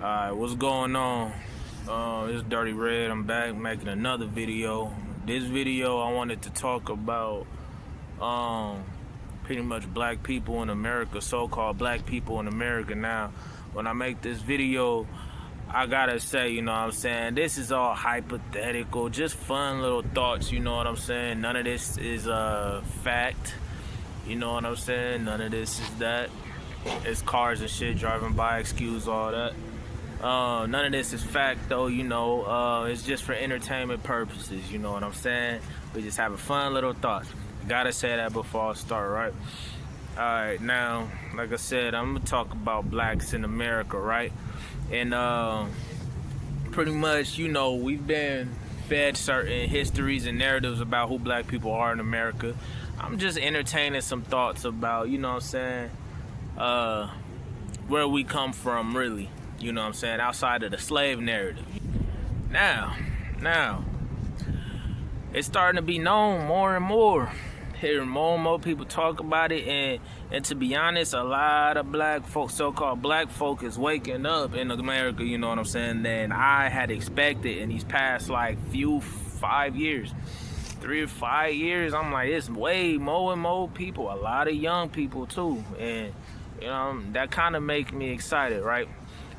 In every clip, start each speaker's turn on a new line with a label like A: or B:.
A: Alright, what's going on? It's Dirty Red. I'm back making another video. This video I wanted to talk about pretty much black people in America, so-called black people in America. Now, when I make this video, I gotta say, you know what I'm saying, this is all hypothetical, just fun little thoughts, you know what I'm saying? None of this is fact, you know what I'm saying? None of this is that. It's cars and shit driving by, excuse all that. None of this is fact though, you know. It's just for entertainment purposes, you know what I'm saying? We just having fun little thoughts. Gotta say that before I start, right? Alright, now, like I said, I'm gonna talk about blacks in America, right? And pretty much, you know, we've been fed certain histories and narratives about who black people are in America. I'm just entertaining some thoughts about, you know what I'm saying, where we come from, really. You know what I'm saying? Outside of the slave narrative. Now, it's starting to be known more and more. Hearing more and more people talk about it, and to be honest, a lot of black folks, so-called black folk, is waking up in America, you know what I'm saying, than I had expected in these past, like, 5 years. 3 or 5 years, I'm like, it's way more and more people, a lot of young people, too. And, you know, that kind of makes me excited, right?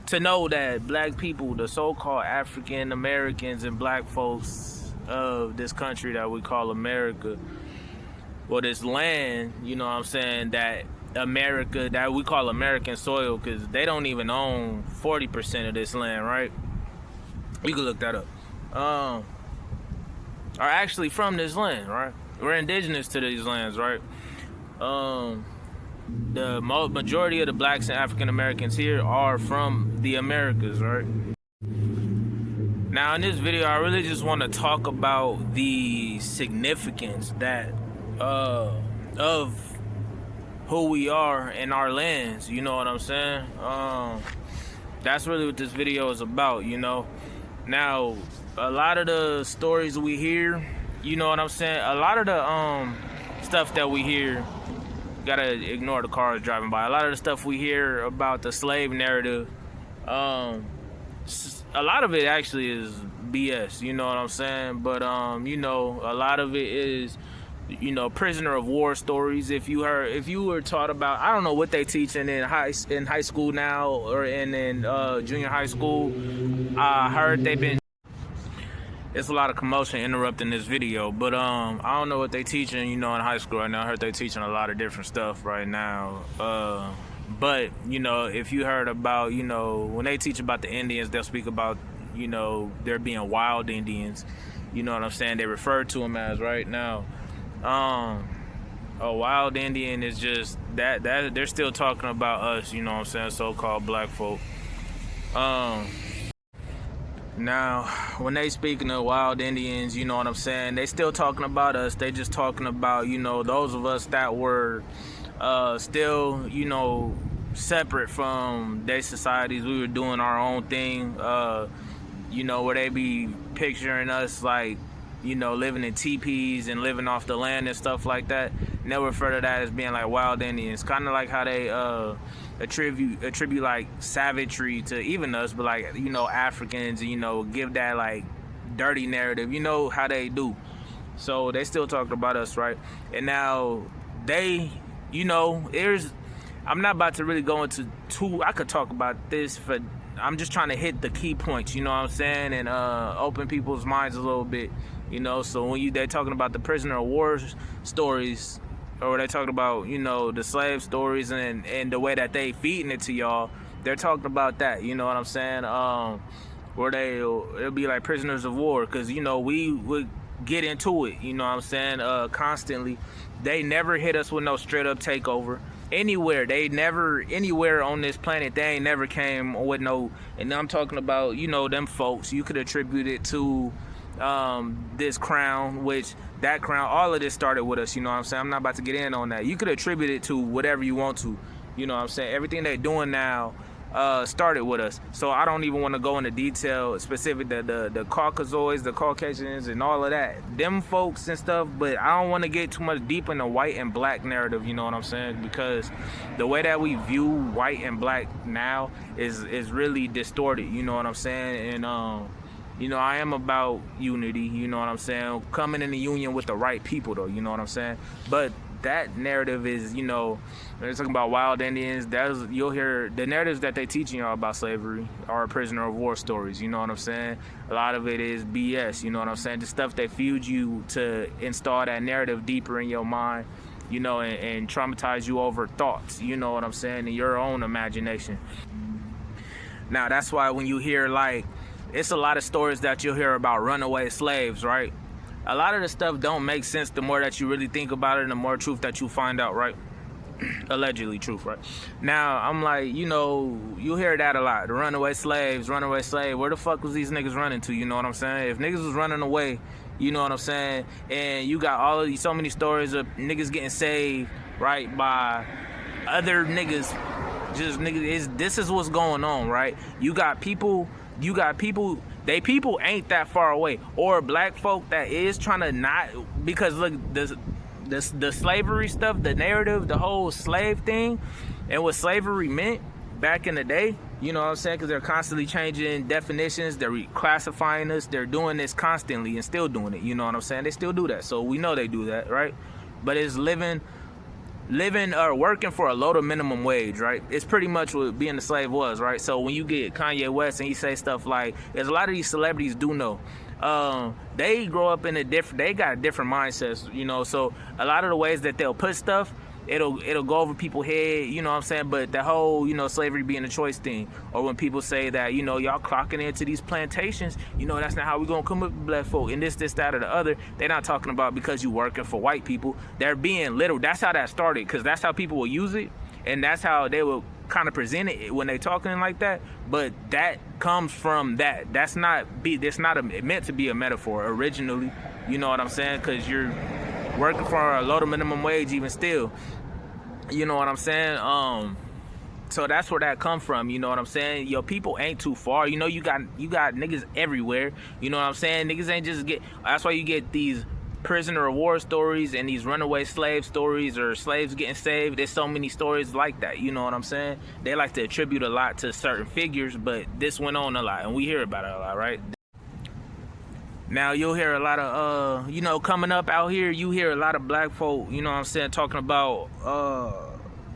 A: To know that black people, the so-called African Americans and black folks of this country that we call America, or this land, you know what I'm saying, that America, that we call American soil, because they don't even own 40% of this land, right? You can look that up. Are actually from this land, right? We're indigenous to these lands, right? The majority of the blacks and African Americans here are from the Americas, right? Now, in this video, I really just want to talk about the significance that of who we are in our lands, you know what I'm saying? That's really what this video is about, you know? Now, a lot of the stories we hear, you know what I'm saying? A lot of the stuff that we hear, gotta ignore the cars driving by. A lot of the stuff we hear about the slave narrative, a lot of it actually is BS, you know what I'm saying? But you know, a lot of it is, you know, prisoner of war stories. If you were taught about, I don't know what they teaching in high school now, or in junior high school. I heard they've been. It's a lot of commotion interrupting this video, but I don't know what they teaching, you know, in high school right now. I heard they teaching a lot of different stuff right now. But, you know, if you heard about, you know, when they teach about the Indians, they'll speak about, you know, there being wild Indians. You know what I'm saying? They refer to them as, right now. A wild Indian is just that they're still talking about us, you know what I'm saying, so-called black folk. Now, when they speaking of wild Indians, you know what I'm saying, they still talking about us. They just talking about, you know, those of us that were still, you know, separate from their societies. We were doing our own thing, you know, where they be picturing us like, you know, living in teepees and living off the land and stuff like that. And they'll refer to that as being like wild Indians. Kind of like how they attribute like savagery to even us, but like, you know, Africans, you know, give that like dirty narrative, you know how they do. So they still talking about us, right? And now they, you know, I'm not about to really go into I could talk about this, but I'm just trying to hit the key points, you know what I'm saying, and open people's minds a little bit, you know. So when they're talking about the prisoner of war stories, or they talking about, you know, the slave stories and the way that they feeding it to y'all, they're talking about that, you know what I'm saying? Where it'll be like prisoners of war, because, you know, we would get into it, you know what I'm saying, constantly. They never hit us with no straight up takeover. Anywhere on this planet, they ain't never came with no, and I'm talking about, you know, them folks, you could attribute it to this crown, which that crown, all of this started with us, you know what I'm saying? I'm not about to get in on that. You could attribute it to whatever you want to, you know what I'm saying? Everything they're doing now started with us. So I don't even want to go into detail specific the Caucasoids, the Caucasians, and all of that, them folks and stuff. But I don't want to get too much deep in the white and black narrative. You know what I'm saying? Because the way that we view white and black now is really distorted. You know what I'm saying? And you know, I am about unity. You know what I'm saying? Coming in the union with the right people, though. You know what I'm saying? But that narrative is, you know, they're talking about wild Indians. You'll hear the narratives that they teaching y'all about slavery are prisoner of war stories. You know what I'm saying? A lot of it is BS. You know what I'm saying? The stuff that fuels you to install that narrative deeper in your mind, you know, and traumatize you over thoughts. You know what I'm saying? In your own imagination. Now, that's why when you hear, like, it's a lot of stories that you'll hear about runaway slaves, right? A lot of the stuff don't make sense the more that you really think about it and the more truth that you find out, right? Allegedly truth, right? Now, I'm like, you know, you hear that a lot. The runaway slave. Where the fuck was these niggas running to? You know what I'm saying? If niggas was running away, you know what I'm saying? And you got all of these, so many stories of niggas getting saved, right, by other niggas. Just niggas, this is what's going on, right? You got people, they people ain't that far away, or black folk that is trying to not, because look, the slavery stuff, the narrative, the whole slave thing, and what slavery meant back in the day, you know what I'm saying? Because they're constantly changing definitions, they're reclassifying us, they're doing this constantly and still doing it, you know what I'm saying? They still do that, so we know they do that, right? But it's living or working for a low to minimum wage, right? It's pretty much what being a slave was, right? So when you get Kanye West and he say stuff like, there's a lot of these celebrities do know, they grow up in they got different mindsets, you know. So a lot of the ways that they'll put stuff, it'll go over people's head, you know what I'm saying? But the whole, you know, slavery being a choice thing, or when people say that, you know, y'all clocking into these plantations, you know, that's not how we gonna come up with black folk, and this, that, or the other. They're not talking about because you working for white people. They're being literal. That's how that started, because that's how people will use it, and that's how they will kind of present it when they talking like that. But that comes from that. That's not meant to be a metaphor originally. You know what I'm saying? Because you're working for a low to minimum wage even still. You know what I'm saying? So that's where that come from. You know what I'm saying? Your people ain't too far. You know, you got niggas everywhere. You know what I'm saying? Niggas ain't just that's why you get these prisoner of war stories and these runaway slave stories, or slaves getting saved. There's so many stories like that. You know what I'm saying? They like to attribute a lot to certain figures, but this went on a lot, and we hear about it a lot, right? Now, you'll hear a lot of, you know, coming up out here, you hear a lot of black folk, you know what I'm saying, talking about,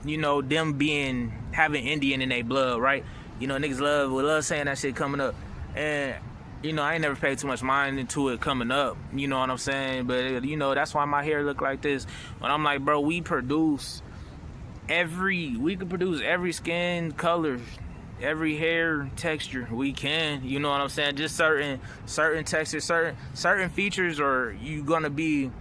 A: you know, them having Indian in their blood, right? You know, niggas love saying that shit coming up. And, you know, I ain't never paid too much mind into it coming up, you know what I'm saying? But, you know, that's why my hair look like this. When I'm like, bro, we can produce every skin color, every hair texture we can, you know what I'm saying? Just certain textures, certain features, or you gonna be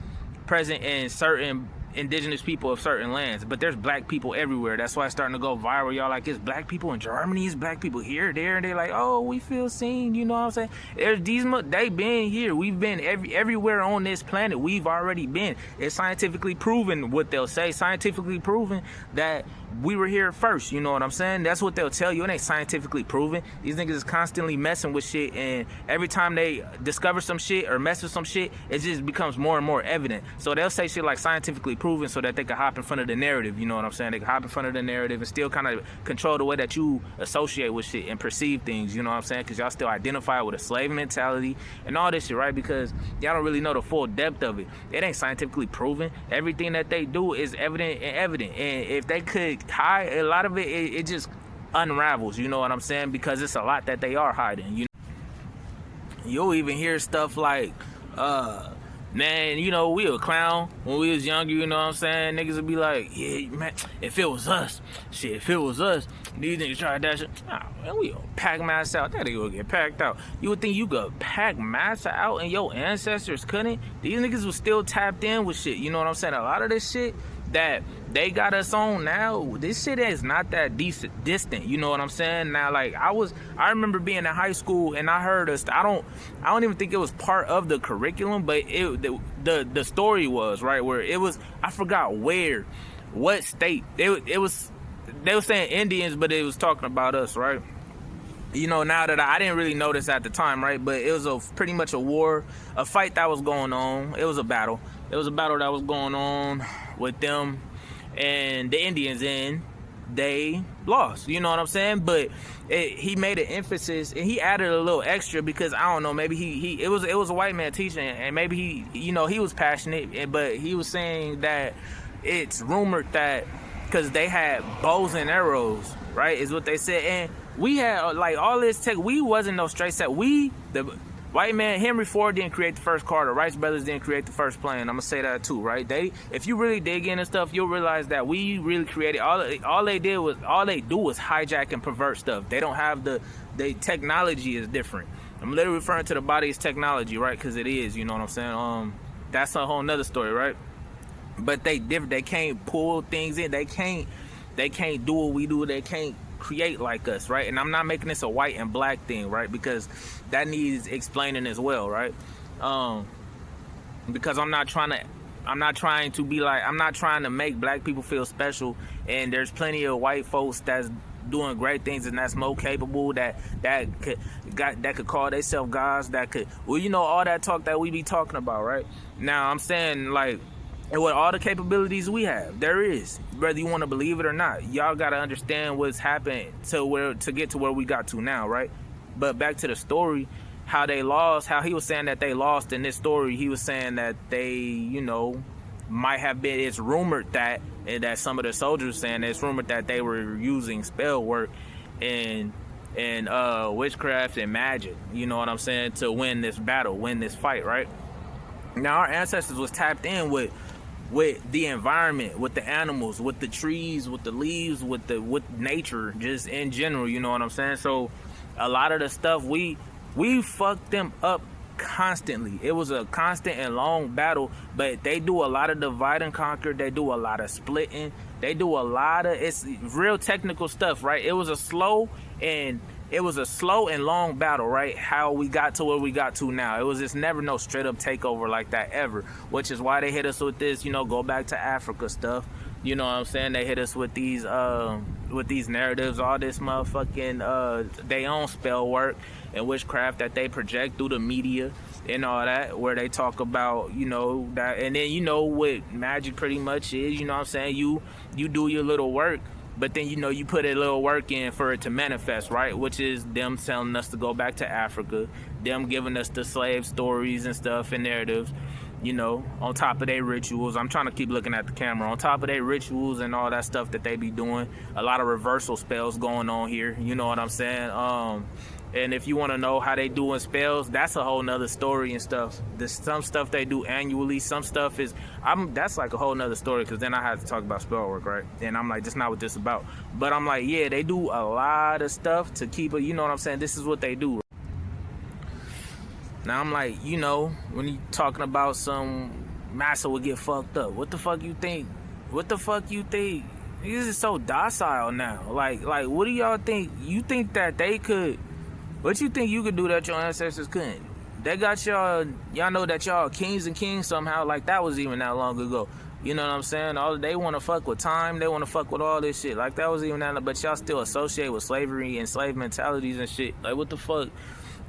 A: present in certain indigenous people of certain lands. But there's black people everywhere. That's why it's starting to go viral. Y'all like, it's black people in Germany, it's black people here, there, and they like, oh, we feel seen, you know what I'm saying? They been here. We've been everywhere on this planet. We've already been. It's scientifically proven, what they'll say, scientifically proven that we were here first, you know what I'm saying? That's what they'll tell you. It ain't scientifically proven. These niggas is constantly messing with shit, and every time they discover some shit or mess with some shit, it just becomes more and more evident. So they'll say shit like scientifically proven so that they can hop in front of the narrative, you know what I'm saying? They can hop in front of the narrative and still kind of control the way that you associate with shit and perceive things, you know what I'm saying? Because y'all still identify with a slave mentality and all this shit, right? Because y'all don't really know the full depth of it. It ain't scientifically proven. Everything that they do is evident. And if they could hide a lot of it, it just unravels, you know what I'm saying? Because it's a lot that they are hiding. You'll even hear stuff like, man, you know, we a clown when we was younger, you know what I'm saying? Niggas would be like, yeah, man, if it was us, these niggas tried that shit. Nah, man, we gonna pack massa out. That nigga will get packed out. You would think you could pack massa out and your ancestors couldn't? These niggas was still tapped in with shit, you know what I'm saying? A lot of this shit that they got us on now, this shit is not that distant, you know what I'm saying? Now, like, I remember being in high school and I heard I don't even think it was part of the curriculum, but the story was, right, where it was, I forgot what state, it was, they were saying Indians, but it was talking about us, right? You know, now that I didn't really notice at the time, right? But it was pretty much a war, a fight that was going on. It was a battle. It was a battle that was going on with them and the Indians, and they lost. You know what I'm saying? But he made an emphasis, and he added a little extra because I don't know, maybe it was a white man teaching, and maybe he was passionate, but he was saying that it's rumored that because they had bows and arrows, right? Is what they said, and we had like all this tech. We wasn't no straight set. The white man, Henry Ford didn't create the first car. The Wright brothers didn't create the first plane. I'm gonna say that too, right? If you really dig into stuff, you'll realize that we really created all they do was hijack and pervert stuff. They don't have the technology is different. I'm literally referring to the body as technology, right? Because it is, you know what I'm saying? That's a whole nother story, right? But they different. They can't pull things in. They can't do what we do. They can't create like us, right? And I'm not making this a white and black thing, right? Because that needs explaining as well, right? Because I'm not trying to make black people feel special, and there's plenty of white folks that's doing great things and that's more capable, that could call themselves guys, that could, well, you know, all that talk that we be talking about, right? Now I'm saying, like, and with all the capabilities we have, there is, whether you want to believe it or not, y'all got to understand what's happened to get to where we got to now, right? But back to the story, how they lost, how he was saying that they lost in this story, he was saying that they, you know, might have been, it's rumored that, and that some of the soldiers saying it's rumored that they were using spell work and witchcraft and magic, you know what I'm saying, to win this battle, win this fight, right? Now our ancestors was tapped in with the environment, with the animals, with the trees, with the leaves, with nature, just in general, you know what I'm saying? So a lot of the stuff we fucked them up constantly. It was a constant and long battle, but they do a lot of divide and conquer. They do a lot of splitting. They do a lot of, it's real technical stuff, right? It was a slow and long battle, right? How we got to where we got to now. It was just never no straight up takeover like that ever, which is why they hit us with this, you know, go back to Africa stuff. You know what I'm saying? They hit us with these narratives, all this motherfucking they own spell work and witchcraft that they project through the media and all that, where they talk about, you know, that, and then, you know, what magic pretty much is, you know what I'm saying? You do your little work, but then, you know, you put a little work in for it to manifest, right? Which is them telling us to go back to Africa, them giving us the slave stories and stuff and narratives, you know, on top of their rituals. I'm trying to keep looking at the camera. On top of their rituals and all that stuff that they be doing, a lot of reversal spells going on here, you know what I'm saying? And if you want to know how they doing spells, that's a whole nother story and stuff. Some stuff they do annually, some stuff is, that's like a whole nother story, because then I have to talk about spell work, right? And I'm like, that's not what this is about. But I'm like, yeah, they do a lot of stuff to keep it, you know what I'm saying? This is what they do. Now I'm like, you know, when you talking about some massa would get fucked up, what the fuck you think? What the fuck you think? This is so docile now. Like, what do y'all think? You think that they could? What you think you could do that your ancestors couldn't? They got y'all know that y'all kings and kings somehow, like that was even that long ago. You know what I'm saying? They want to fuck with time. They want to fuck with all this shit. Like that was even that, but y'all still associate with slavery and slave mentalities and shit. Like what the fuck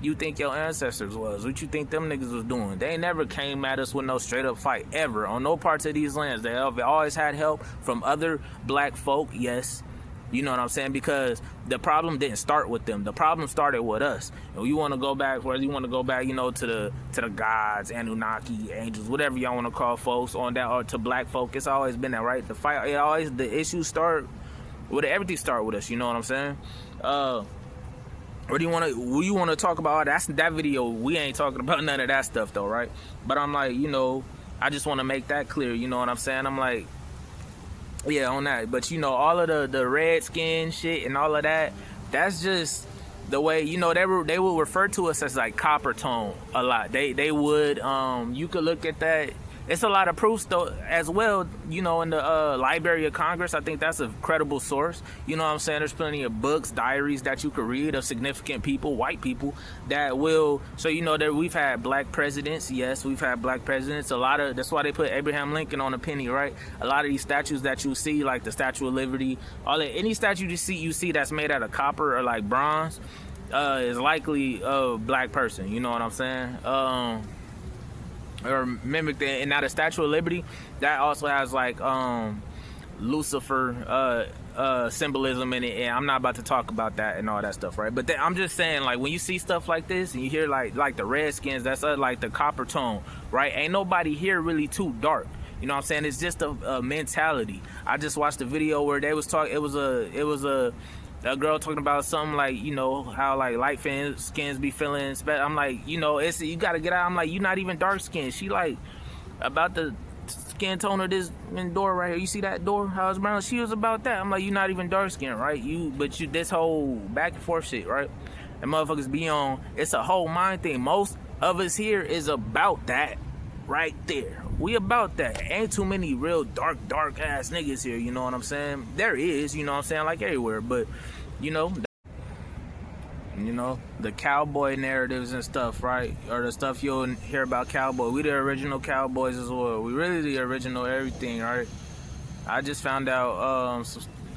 A: you think your ancestors was? What you think them niggas was doing? They never came at us with no straight up fight ever on no parts of these lands. They always had help from other black folk, yes. You know what I'm saying? Because the problem didn't start with them. The problem started with us. And you want to go back, whether you want to go back, you know, to the gods, Anunnaki, angels, whatever y'all want to call folks on that, or to black folk. It's always been that, right? The issues start with everything. Start with us. You know what I'm saying? What do you want to talk about? That video. We ain't talking about none of that stuff though, right? But I'm like, you know, I just want to make that clear. You know what I'm saying? I'm like, yeah, on that. But you know, all of the red skin shit and all of that, that's just the way, you know, they would refer to us as like copper tone a lot. They would, you could look at that, it's a lot of proofs though as well, you know, in the Library of Congress. I think that's a credible source. You know what I'm saying? There's plenty of books, diaries that you could read of significant people, white people, that will, so you know that we've had black presidents. Yes, we've had black presidents. A lot of, that's why they put Abraham Lincoln on a penny, right? A lot of these statues that you see, like the Statue of Liberty, all that, any statue you see that's made out of copper or like bronze, is likely a black person. You know what I'm saying? Or mimic that. And now the Statue of Liberty, that also has like Lucifer symbolism in it, and I'm not about to talk about that and all that stuff, right? But I'm just saying, like, when you see stuff like this and you hear like the Redskins, that's like the copper tone, right? Ain't nobody here really too dark. You know what I'm saying? It's just a mentality. I just watched a video where they was talking. It was a girl talking about something like, you know, how like light skins be feeling. I'm like, you know, it's, you gotta get out. I'm like, you not even dark skinned. She like about the skin tone of this door right here. You see that door? How it's brown? She was about that. I'm like, you not even dark skinned, right? But you this whole back and forth shit, right? And motherfuckers be on. It's a whole mind thing. Most of us here is about that right there. We about that. Ain't too many real dark ass niggas here, you know what I'm saying? There is, you know what I'm saying, like everywhere, but you know, the cowboy narratives and stuff, right? Or the stuff you'll hear about cowboy. We the original cowboys as well. We really the original everything, right? I just found out,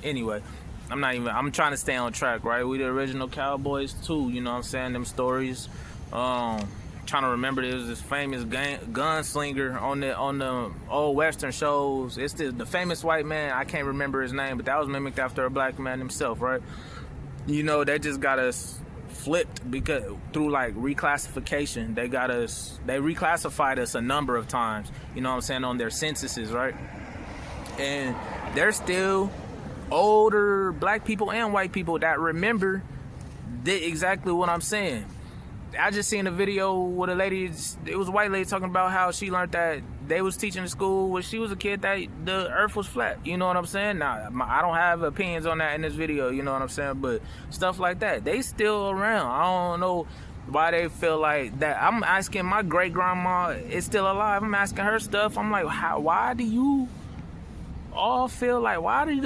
A: anyway, I'm trying to stay on track, right? We the original cowboys too, you know what I'm saying? Them stories, trying to remember, there was this famous gunslinger on the old Western shows. It's the famous white man. I can't remember his name, but that was mimicked after a black man himself, right? You know, they just got us flipped because through like reclassification. They reclassified us a number of times, you know what I'm saying, on their censuses, right? And there's still older black people and white people that remember exactly what I'm saying. I just seen a video with a lady, it was a white lady talking about how she learned that they was teaching in school when she was a kid that the earth was flat. You know what I'm saying? Now, I don't have opinions on that in this video, you know what I'm saying? But stuff like that, they still around. I don't know why they feel like that. I'm asking my great grandma is still alive. I'm asking her stuff. I'm like, why do you all feel like, why do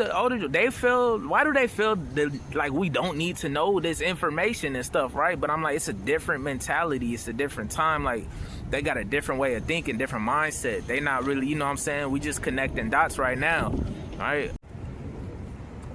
A: they feel that, like we don't need to know this information and stuff, right? But I'm like, it's a different mentality, it's a different time. Like, they got a different way of thinking, different mindset. They not really, you know what I'm saying, we just connecting dots right now, right?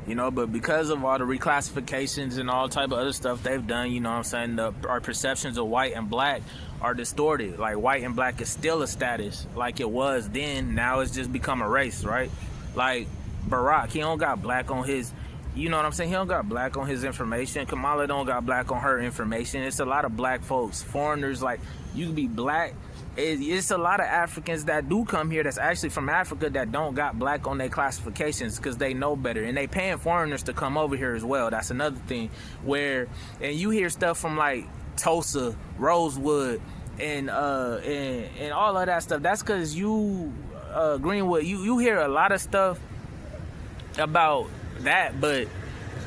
A: You know, but because of all the reclassifications and all type of other stuff they've done, you know what I'm saying, our perceptions of white and black are distorted. Like, white and black is still a status like it was then. Now it's just become a race, right? Like Barack, he don't got black on his, you know what I'm saying? He don't got black on his information. Kamala don't got black on her information. It's a lot of black folks, foreigners, like, you can be black. It's a lot of Africans that do come here that's actually from Africa that don't got black on their classifications because they know better. And they paying foreigners to come over here as well. That's another thing where, and you hear stuff from like Tulsa, Rosewood, and all of that stuff. That's because Greenwood, you hear a lot of stuff about that, but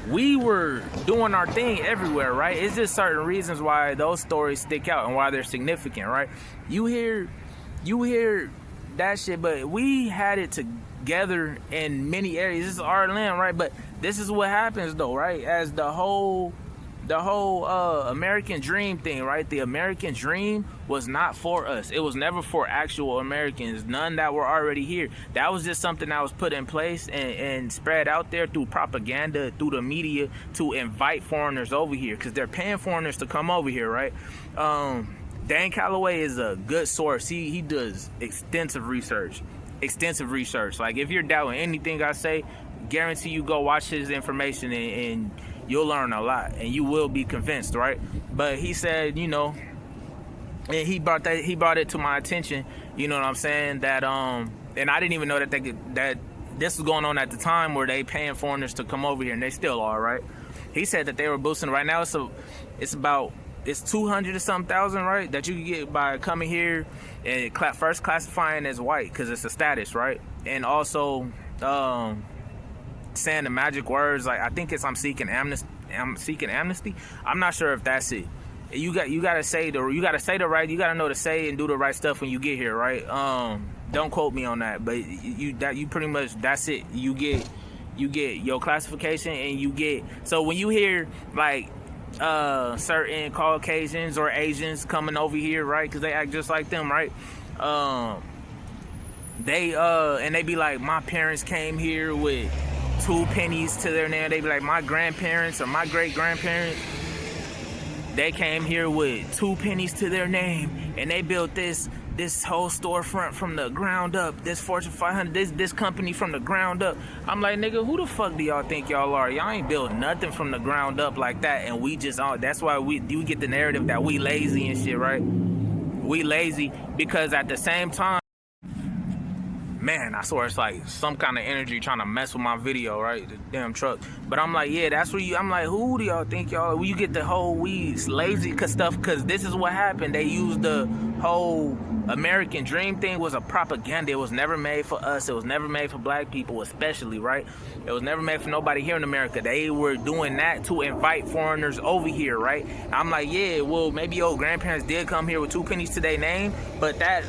A: we were doing our thing everywhere, right? It's just certain reasons why those stories stick out and why they're significant, right? You hear that shit, but we had it together in many areas. This is our land, right? But this is what happens though, right? As the whole American dream thing, right? The American dream was not for us. It was never for actual Americans, none that were already here. That was just something that was put in place and spread out there through propaganda, through the media, to invite foreigners over here because they're paying foreigners to come over here, right? Dan Calloway is a good source. He does extensive research. Like, if you're doubting anything I say, guarantee you go watch his information and you'll learn a lot and you will be convinced, right? But he said, you know, and he brought it to my attention, you know what I'm saying, that and I didn't even know that this was going on at the time where they paying foreigners to come over here, and they still are, right? He said that they were boosting right now. It's 200 or something thousand, right, that you can get by coming here and first classifying as white because it's a status, right? And also saying the magic words, like, I think it's I'm seeking amnesty. I'm not sure if that's it. You gotta say the right, you gotta know to say and do the right stuff when you get here, right? Don't quote me on that, but you pretty much, that's it. You get your classification, and you get, so when you hear like certain Caucasians or Asians coming over here, right, because they act just like them, right, they be like, my parents came here with 2 pennies to their name. They be like, my grandparents or my great grandparents, they came here with 2 pennies to their name, and they built this whole storefront from the ground up, this Fortune 500, this company from the ground up. I'm like, nigga, who the fuck do y'all think y'all are? Y'all ain't built nothing from the ground up like that, and we just, that's why you get the narrative that we lazy and shit, right? We lazy because at the same time, man, I swear it's like some kind of energy trying to mess with my video, right? The damn truck. But I'm like, yeah, that's where I'm like, who do y'all think y'all are? Well, you get the whole we lazy stuff, because this is what happened. They used the whole American dream thing was a propaganda. It was never made for us. It was never made for black people, especially, right? It was never made for nobody here in America. They were doing that to invite foreigners over here, right? I'm like, yeah, well, maybe your grandparents did come here with 2 pennies to their name, but that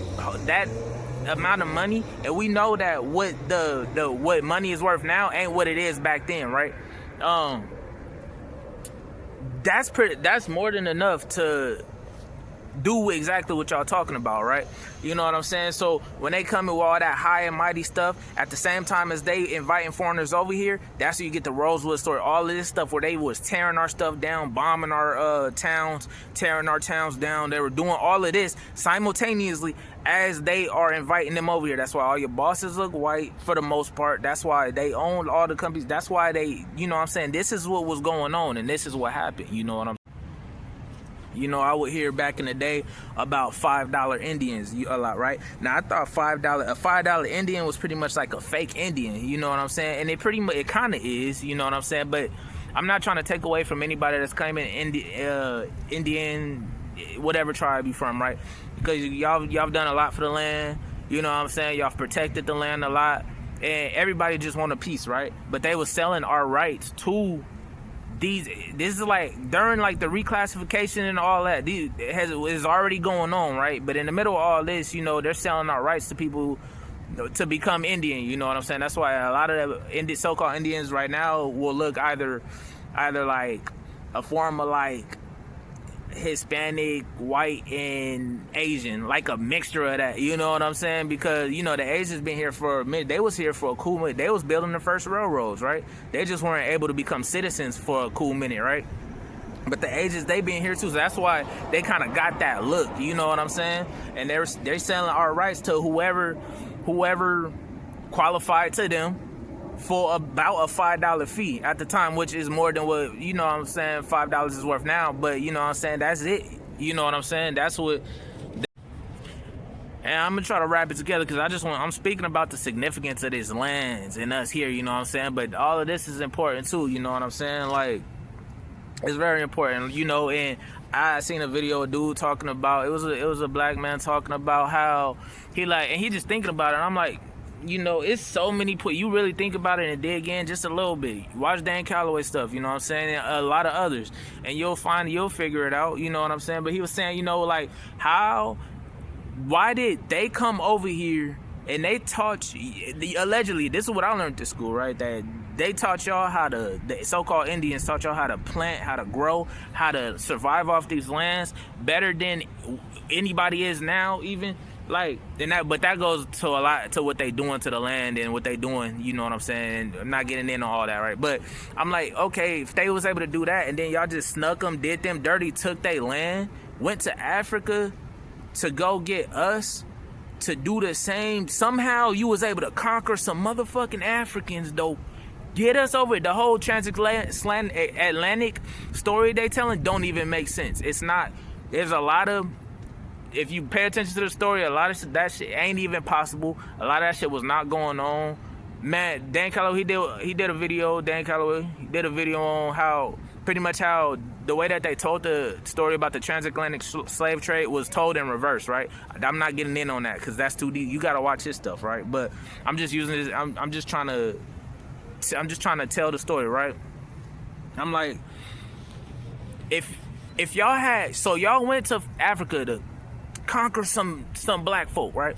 A: amount of money, and we know that what what money is worth now ain't what it is back then, right? That's more than enough to do exactly what y'all talking about, right? You know what I'm saying? So when they come in with all that high and mighty stuff, at the same time as they inviting foreigners over here, that's where you get the Rosewood story. All of this stuff where they was tearing our stuff down, bombing our towns, tearing our towns down. They were doing all of this simultaneously as they are inviting them over here. That's why all your bosses look white for the most part. That's why they own all the companies. That's why they, you know what I'm saying? This is what was going on, and this is what happened. You know what I'm saying? You know, I would hear back in the day about $5 Indians a lot, right? Now, I thought a $5 Indian was pretty much like a fake Indian, you know what I'm saying? And it kind of is, you know what I'm saying? But I'm not trying to take away from anybody that's claiming Indian, whatever tribe you from, right? Because y'all done a lot for the land, you know what I'm saying? Y'all protected the land a lot, and everybody just want a piece, right? But they was selling our rights to this is like during like the reclassification and all that. Is already going on, right? But in the middle of all this, you know, they're selling our rights to people to become Indian. You know what I'm saying? That's why a lot of the so-called Indians right now will look either like a form of like Hispanic, white, and Asian, like a mixture of that. You know what I'm saying? Because, you know, the Asians been here for a minute. They was here for a cool minute. They was building the first railroads, right? They just weren't able to become citizens for a cool minute, right? But the Asians, they been here too, so that's why they kind of got that look. You know what I'm saying? And they're selling our rights to whoever qualified to them for about a $5 fee at the time, which is more than what, you know what I'm saying, $5 is worth now. But, you know what I'm saying, that's it. You know what I'm saying? That's what. And I'm going to try to wrap it together because I'm speaking about the significance of this lands and us here, you know what I'm saying? But all of this is important too, you know what I'm saying? Like, it's very important, you know. And I seen a video of a dude talking about, it was a black man talking about how he just thinking about it. And I'm like, you know, it's so many you really think about it and dig in just a little bit. Watch Dan Calloway stuff, you know what I'm saying? And a lot of others. And you'll figure it out, you know what I'm saying? But he was saying, you know, like, why did they come over here and they taught allegedly, this is what I learned at school, right? That they taught y'all the so-called Indians taught y'all how to plant, how to grow, how to survive off these lands better than anybody is now, even. Like, but that goes to a lot to what they doing to the land and what they doing, you know what I'm saying? I'm not getting into all that, right? But I'm like, okay, if they was able to do that and then y'all just snuck them, did them dirty, took their land, went to Africa to go get us to do the same. Somehow you was able to conquer some motherfucking Africans, though. Get us over it. The whole transatlantic story they telling don't even make sense. It's not. There's a lot of. If you pay attention to the story, a lot of that shit ain't even possible. A lot of that shit was not going on. Man, Dan Calloway, he did a video. Dan Calloway, he did a video on how the way that they told the story about the transatlantic slave trade was told in reverse, right? I'm not getting in on that because that's too deep. You gotta watch his stuff, right? But I'm just using this. I'm just trying to tell the story, right? I'm like, if y'all went to Africa to conquer some black folk, right?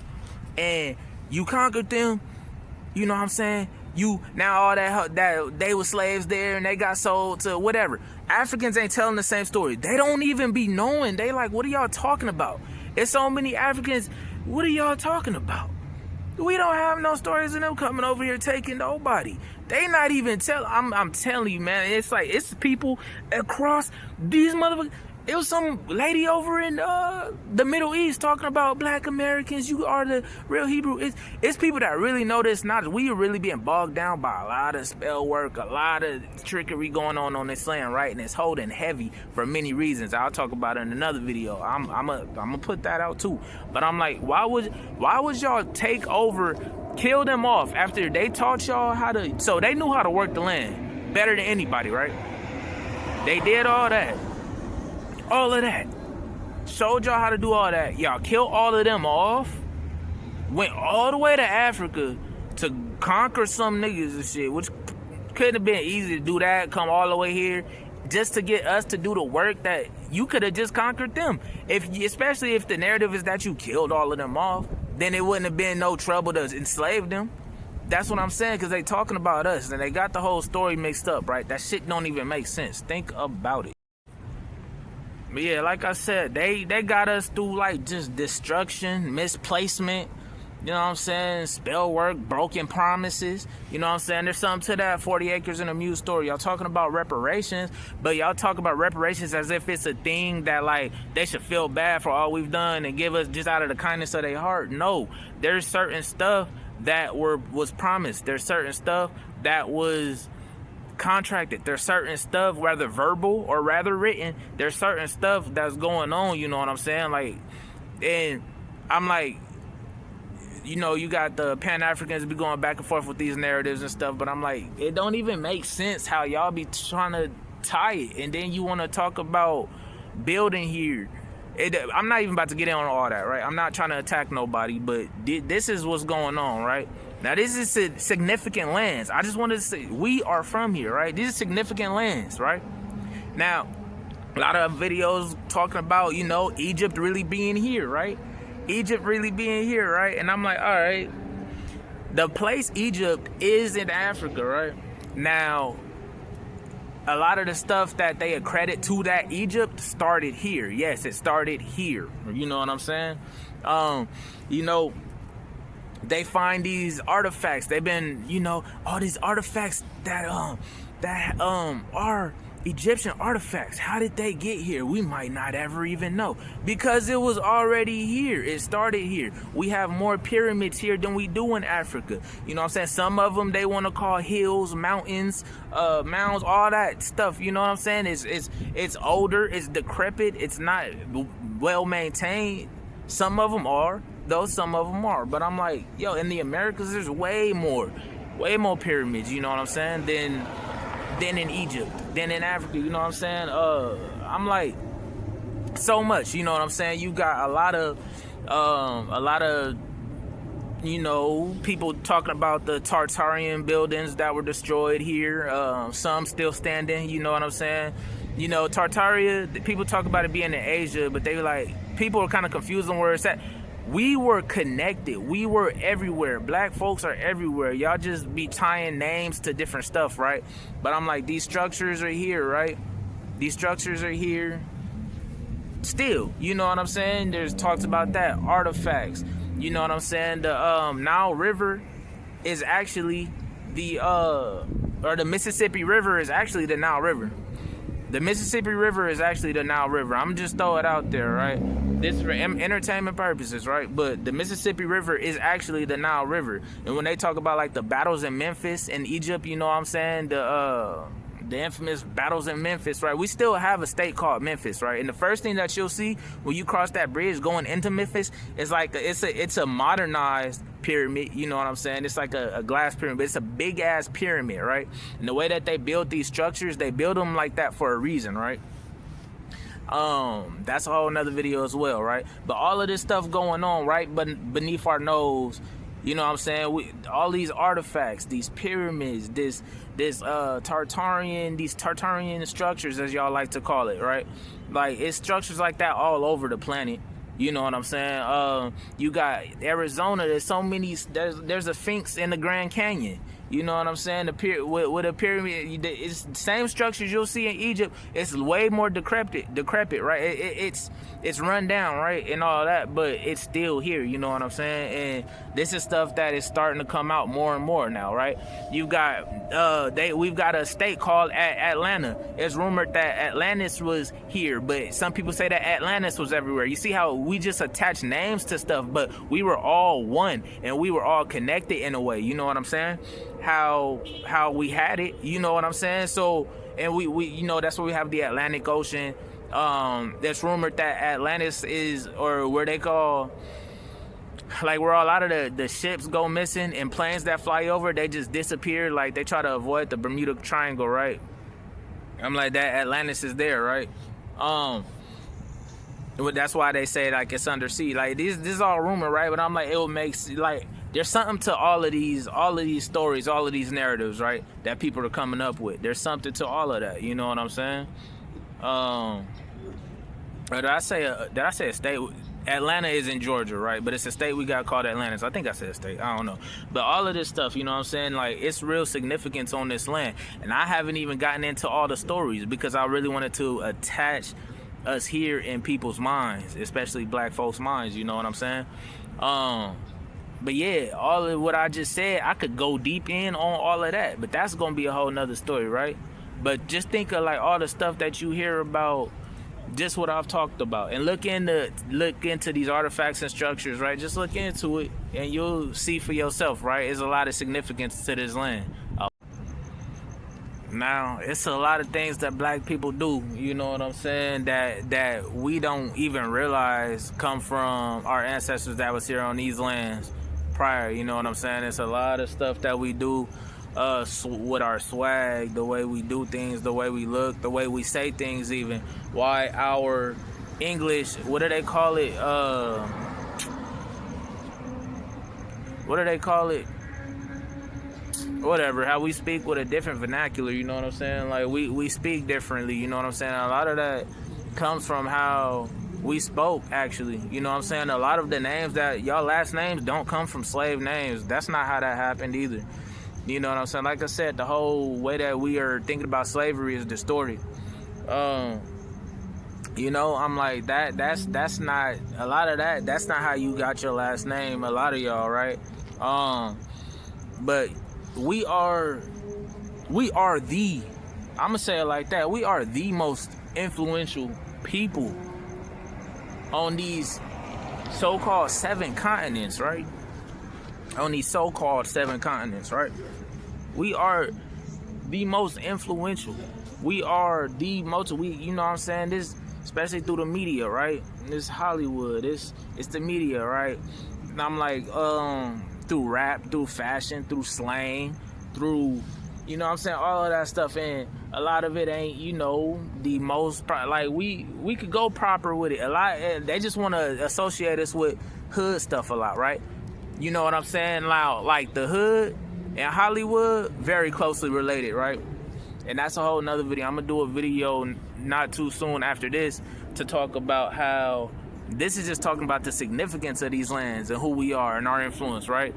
A: And You conquered them. You know what I'm saying? You now all that they were slaves there and they got sold to whatever. Africans ain't telling the same story. They don't even be knowing. They like, what are y'all talking about? It's so many Africans. What are y'all talking about? We don't have no stories of them coming over here taking nobody. They not even tell. I'm telling you, man. It's like it's people across these motherfuckers. It was some lady over in the Middle East talking about black Americans. You are the real Hebrew. It's people that really know this knowledge. We are really being bogged down by a lot of spell work, a lot of trickery going on this land, right? And it's holding heavy for many reasons. I'll talk about it in another video. I'm gonna put that out too. But I'm like, why would y'all take over, kill them off after they taught y'all how to? So they knew how to work the land better than anybody, right? They did all that. All of that. Showed y'all how to do all that. Y'all killed all of them off. Went all the way to Africa to conquer some niggas and shit, which couldn't have been easy to do that. Come all the way here just to get us to do the work that you could have just conquered them. Especially if the narrative is that you killed all of them off, then it wouldn't have been no trouble to enslave them. That's what I'm saying, because they talking about us and they got the whole story mixed up, right? That shit don't even make sense. Think about it. But yeah, like I said, they got us through like just destruction, misplacement, you know what I'm saying, spell work, broken promises, you know what I'm saying. There's something to that 40 acres and a mule story. Y'all talking about reparations, but y'all talk about reparations as if it's a thing that like they should feel bad for all we've done and give us just out of the kindness of their heart. No, there's certain stuff that was promised. There's certain stuff that was contracted. There's certain stuff, whether verbal or rather written, there's certain stuff that's going on, you know what I'm saying? Like, and I'm like, you know, you got the Pan-Africans be going back and forth with these narratives and stuff, but I'm like, it don't even make sense how y'all be trying to tie it, and then you want to talk about building here. I'm not even about to get in on all that, right? I'm not trying to attack nobody, but this is what's going on, right? Now, this is significant lands. I just wanted to say, we are from here, right? These are significant lands, right? Now, a lot of videos talking about, you know, Egypt really being here, right? Egypt really being here, right? And I'm like, all right, the place Egypt is in Africa, right? Now, a lot of the stuff that they accredit to that Egypt started here. Yes, it started here. You know what I'm saying? You know, they find these artifacts. They've been, you know, all these artifacts that are Egyptian artifacts. How did they get here? We might not ever even know, because it was already here. It started here. We have more pyramids here than we do in Africa. You know what I'm saying? Some of them they want to call hills, mountains, mounds, all that stuff. You know what I'm saying? It's older, it's decrepit, it's not well maintained. Some of them are, though some of them are. But I'm like, yo, in the Americas, there's way more pyramids, you know what I'm saying, than in Egypt, than in Africa, you know what I'm saying? I'm like, so much, you know what I'm saying? You got a lot of, you know, people talking about the Tartarian buildings that were destroyed here. Some still standing, you know what I'm saying? You know, Tartaria, people talk about it being in Asia, but they like, people are kind of confused on where it's at. We were connected. We were everywhere. Black folks are everywhere. Y'all just be tying names to different stuff, right? But I'm like, these structures are here, right? These structures are here still. You know what I'm saying? There's talks about that. Artifacts. You know what I'm saying? The Nile River is actually or the Mississippi River is actually the Nile River. The Mississippi River is actually the Nile River. I'm just throw it out there, right? This is for entertainment purposes, right? But the Mississippi River is actually the Nile River. And when they talk about like the battles in Memphis and Egypt, you know what I'm saying? The infamous battles in Memphis, right? We still have a state called Memphis, right? And the first thing that you'll see when you cross that bridge going into Memphis is like it's a modernized pyramid, you know what I'm saying? It's like a glass pyramid, but it's a big ass pyramid, right? And the way that they build these structures, they build them like that for a reason, right? That's a whole nother video as well, right? But all of this stuff going on right beneath our nose, you know what I'm saying? All these artifacts, these pyramids, these Tartarian structures, as y'all like to call it, right? Like, it's structures like that all over the planet. You know what I'm saying? You got Arizona. There's so many. There's a Sphinx in the Grand Canyon. You know what I'm saying? With a pyramid, it's the same structures you'll see in Egypt. It's way more decrepit, right? It's run down, right, and all that, but it's still here. You know what I'm saying? And this is stuff that is starting to come out more and more now, right? You got we've got a state called Atlanta. It's rumored that Atlantis was here, but some people say that Atlantis was everywhere. You see how we just attach names to stuff, but we were all one and we were all connected in a way. You know what I'm saying? How we had it, you know what I'm saying? So, and we you know, that's where we have the Atlantic Ocean. There's rumored that Atlantis is, or where they call, like where a lot of the ships go missing and planes that fly over, they just disappear. Like they try to avoid the Bermuda Triangle, right? I'm like, that Atlantis is there, right? That's why they say like it's undersea. Like this is all rumor, right? But I'm like, it will make, like, there's something to all of these stories, all of these narratives, right? That people are coming up with. There's something to all of that. You know what I'm saying? Did I say a state? Atlanta is in Georgia, right? But it's a state we got called Atlantis. I think I said a state. I don't know. But all of this stuff, you know what I'm saying? Like, it's real significance on this land. And I haven't even gotten into all the stories because I really wanted to attach us here in people's minds, especially black folks' minds. You know what I'm saying? But yeah, all of what I just said, I could go deep in on all of that, but that's gonna be a whole nother story, right? But just think of like all the stuff that you hear about, just what I've talked about, and look into these artifacts and structures, right? Just look into it, and you'll see for yourself, right? There's a lot of significance to this land. Now, it's a lot of things that black people do, you know what I'm saying, that we don't even realize come from our ancestors that was here on these lands prior, you know what I'm saying? It's a lot of stuff that we do with our swag, the way we do things, the way we look, the way we say things even. Why our English, what do they call it? Whatever, how we speak with a different vernacular, you know what I'm saying? Like, we speak differently, you know what I'm saying? A lot of that comes from how we spoke, actually, you know what I'm saying? A lot of the names that y'all last names don't come from slave names. That's not how that happened either, you know what I'm saying? Like I said, the whole way that we are thinking about slavery is distorted. You know, I'm like, that's not, a lot of that's not how you got your last name, a lot of y'all, right? But we are the, I'm gonna say it like that, we are the most influential people on these so-called 7 continents, right? On these so-called 7 continents, right? We are the most influential. We are the most, you know what I'm saying? This, especially through the media, right? This Hollywood, it's the media, right? And I'm like, through rap, through fashion, through slang, through, you know what I'm saying, all of that stuff. And a lot of it ain't, you know, the most, like, we could go proper with it. A lot, they just want to associate us with hood stuff a lot, right? You know what I'm saying? Like the hood and Hollywood, very closely related, right? And that's a whole nother video. I'm gonna do a video not too soon after this to talk about how this is just talking about the significance of these lands and who we are and our influence, right?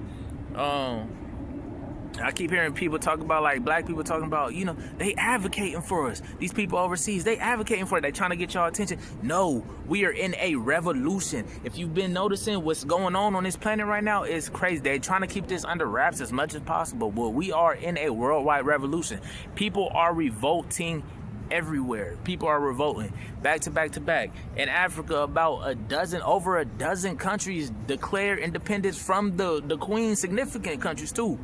A: I keep hearing people talk about, like, black people talking about, you know, they advocating for us. These people overseas, they advocating for it. They trying to get y'all attention. No, we are in a revolution. If you've been noticing what's going on this planet right now, it's crazy. They're trying to keep this under wraps as much as possible, but we are in a worldwide revolution. People are revolting everywhere. People are revolting back to back to back. In Africa, over a dozen countries declare independence from the Queen, significant countries too,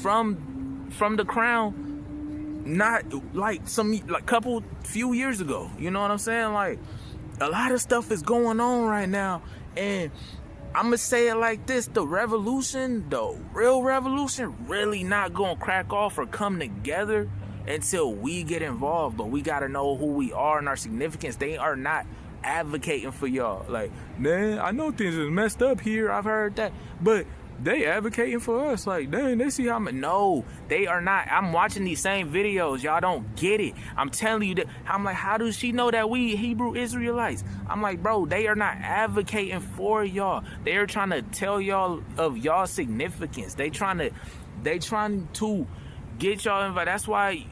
A: from the crown, not like few years ago. You know what I'm saying? Like, a lot of stuff is going on right now, and I'm gonna say it like this: the revolution, the real revolution, really not gonna crack off or come together until we get involved. But we gotta know who we are and our significance. They are not advocating for y'all. Like, man, I know things is messed up here, I've heard that, but they advocating for us. Like, dang, they see how much. No, they are not. I'm watching these same videos. Y'all don't get it. I'm telling you that. I'm like, how does she know that we Hebrew Israelites? I'm like, bro, they are not advocating for y'all. They are trying to tell y'all of y'all significance. They trying to get y'all invited. That's why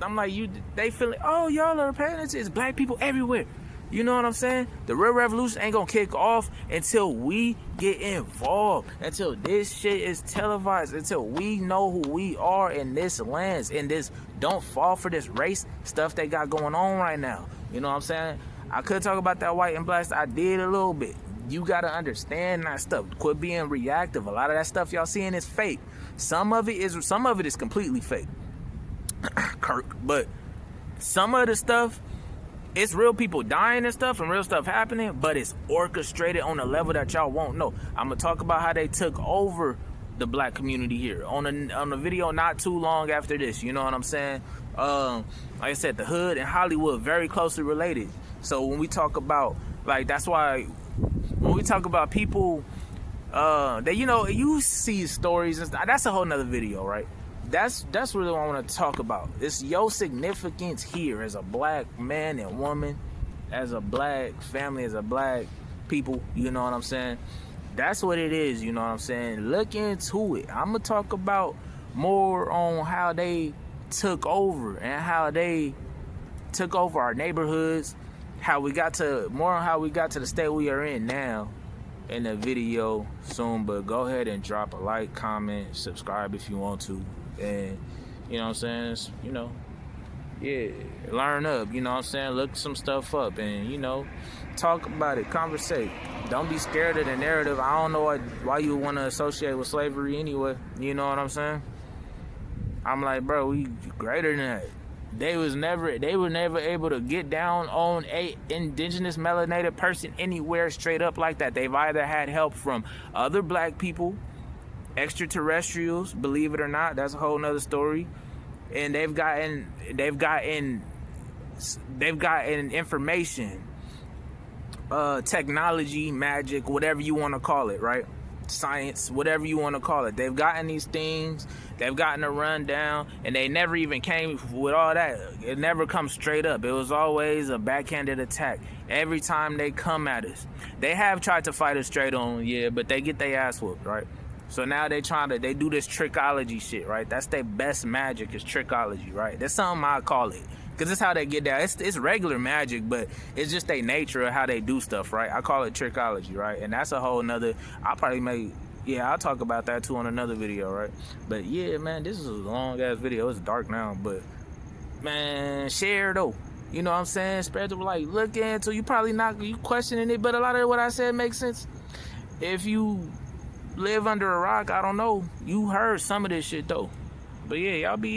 A: I'm like, they feel like, oh, y'all are paying attention. It's black people everywhere. You know what I'm saying? The real revolution ain't gonna kick off until we get involved, until this shit is televised, until we know who we are in this lands, in this, don't fall for this race stuff they got going on right now. You know what I'm saying? I could talk about that white and black stuff. I did a little bit. You gotta understand that stuff. Quit being reactive. A lot of that stuff y'all seeing is fake. Some of it is completely fake. Kirk, but some of the stuff, it's real people dying and stuff and real stuff happening, but it's orchestrated on a level that y'all won't know. I'm gonna talk about how they took over the black community here on a video not too long after this. You know what I'm saying? Like I said, the hood and Hollywood very closely related. So when we talk about, like, that's why when we talk about people that, you know, you see stories and stuff, that's a whole nother video, right? That's really what I want to talk about. It's your significance here as a black man and woman, as a black family, as a black people. You know what I'm saying? That's what it is. You know what I'm saying? Look into it. I'm gonna talk about more on how they took over and how they took over our neighborhoods. How we got to the state we are in now in the video soon. But go ahead and drop a like, comment, subscribe if you want to. And, you know what I'm saying, you know, yeah, learn up, you know what I'm saying, look some stuff up and, you know, talk about it, conversate. Don't be scared of the narrative. I don't know why you want to associate with slavery anyway, you know what I'm saying? I'm like, bro, we greater than that. They were never able to get down on a indigenous melanated person anywhere straight up like that. They've either had help from other black people, extraterrestrials, believe it or not, that's a whole nother story, and they've gotten information, technology, magic, whatever you want to call it, right? Science, whatever you want to call it. They've gotten these things, they've gotten a rundown, and they never even came with all that. It never comes straight up. It was always a backhanded attack. Every time they come at us, they have tried to fight us straight on, yeah, but they get their ass whooped, right? So now they do this trickology shit, right? That's their best magic, is trickology, right? That's something I call it. Because that's how they get down. It's regular magic, but it's just their nature of how they do stuff, right? I call it trickology, right? And that's a whole nother, I'll talk about that too on another video, right? But yeah, man, this is a long ass video. It's dark now, but man, share though. You know what I'm saying? Spread the, like, look into, you probably not, you questioning it, but a lot of what I said makes sense. If you live under a rock, I don't know, you heard some of this shit though. But yeah, y'all be